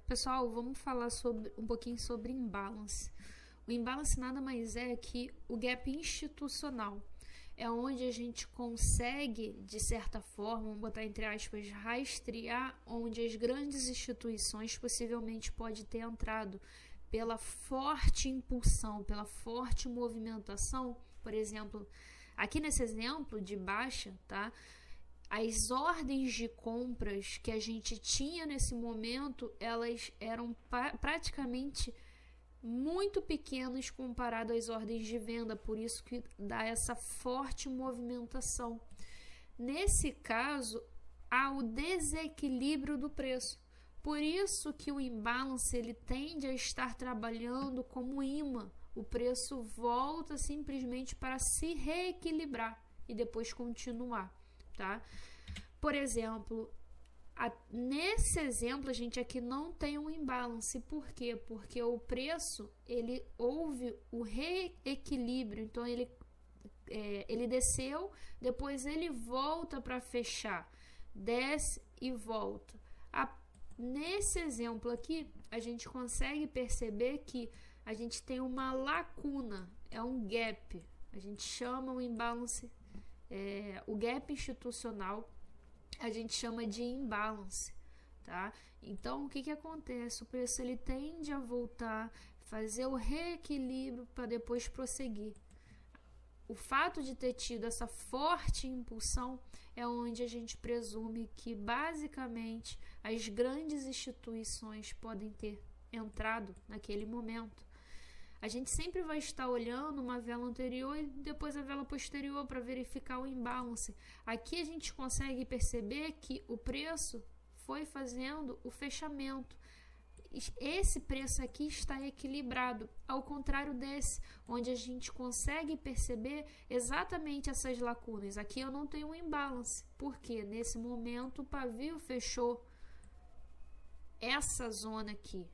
Pessoal, vamos falar um pouquinho sobre imbalance. O imbalance nada mais é que o gap institucional. É onde a gente consegue, de certa forma, vamos botar entre aspas, rastrear onde as grandes instituições possivelmente podem ter entrado pela forte impulsão, pela forte movimentação. Por exemplo, aqui nesse exemplo de baixa, tá? As ordens de compras que a gente tinha nesse momento, elas eram praticamente muito pequenas comparado às ordens de venda, por isso que dá essa forte movimentação. Nesse caso, há o desequilíbrio do preço. Por isso que o imbalance ele tende a estar trabalhando como imã. O preço volta simplesmente para se reequilibrar e depois continuar, tá? Por exemplo, nesse exemplo a gente aqui não tem um imbalance. Por quê? Porque o preço, ele houve o reequilíbrio, então ele desceu, depois ele volta para fechar, desce e volta. Nesse exemplo aqui, a gente consegue perceber que a gente tem uma lacuna, é um gap. A gente chama o imbalance, o gap institucional, a gente chama de imbalance, tá? Então, o que acontece? O preço ele tende a voltar, fazer o reequilíbrio para depois prosseguir. O fato de ter tido essa forte impulsão é onde a gente presume que, basicamente, as grandes instituições podem ter entrado naquele momento. A gente sempre vai estar olhando uma vela anterior e depois a vela posterior para verificar o imbalance. Aqui a gente consegue perceber que o preço foi fazendo o fechamento. Esse preço aqui está equilibrado, ao contrário desse, onde a gente consegue perceber exatamente essas lacunas. Aqui eu não tenho um imbalance, porque nesse momento o pavio fechou essa zona aqui,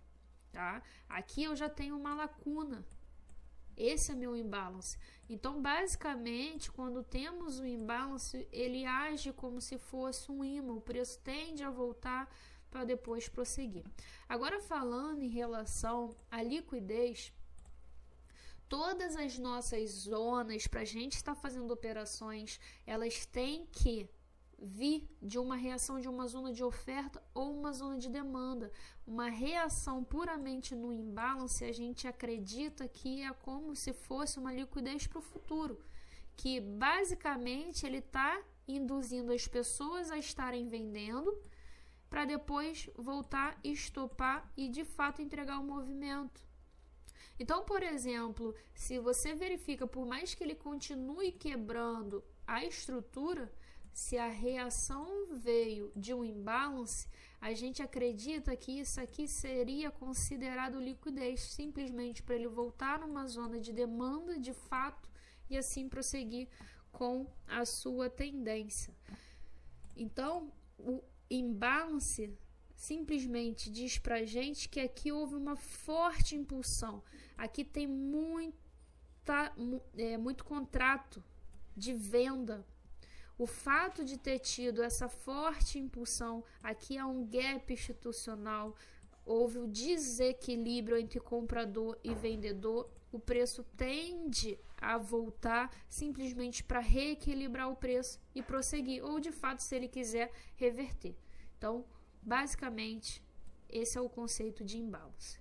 tá? Aqui eu já tenho uma lacuna. Esse é meu imbalance. Então, basicamente, quando temos um imbalance, ele age como se fosse um imã. O preço tende a voltar para depois prosseguir. Agora, falando em relação à liquidez, todas as nossas zonas para a gente estar fazendo operações, elas têm que vir de uma reação de uma zona de oferta ou uma zona de demanda. Uma reação puramente no imbalance, a gente acredita que é como se fosse uma liquidez para o futuro, que basicamente ele está induzindo as pessoas a estarem vendendo para depois voltar, estopar e de fato entregar o movimento. Então, por exemplo, se você verifica, por mais que ele continue quebrando a estrutura, se a reação veio de um imbalance, a gente acredita que isso aqui seria considerado liquidez, simplesmente para ele voltar numa zona de demanda de fato e assim prosseguir com a sua tendência. Então, o imbalance simplesmente diz pra gente que aqui houve uma forte impulsão. Aqui tem muito contrato de venda. O fato de ter tido essa forte impulsão, aqui há um gap institucional, houve o desequilíbrio entre comprador e vendedor, o preço tende a voltar simplesmente para reequilibrar o preço e prosseguir, ou de fato, se ele quiser, reverter. Então, basicamente, esse é o conceito de imbalance.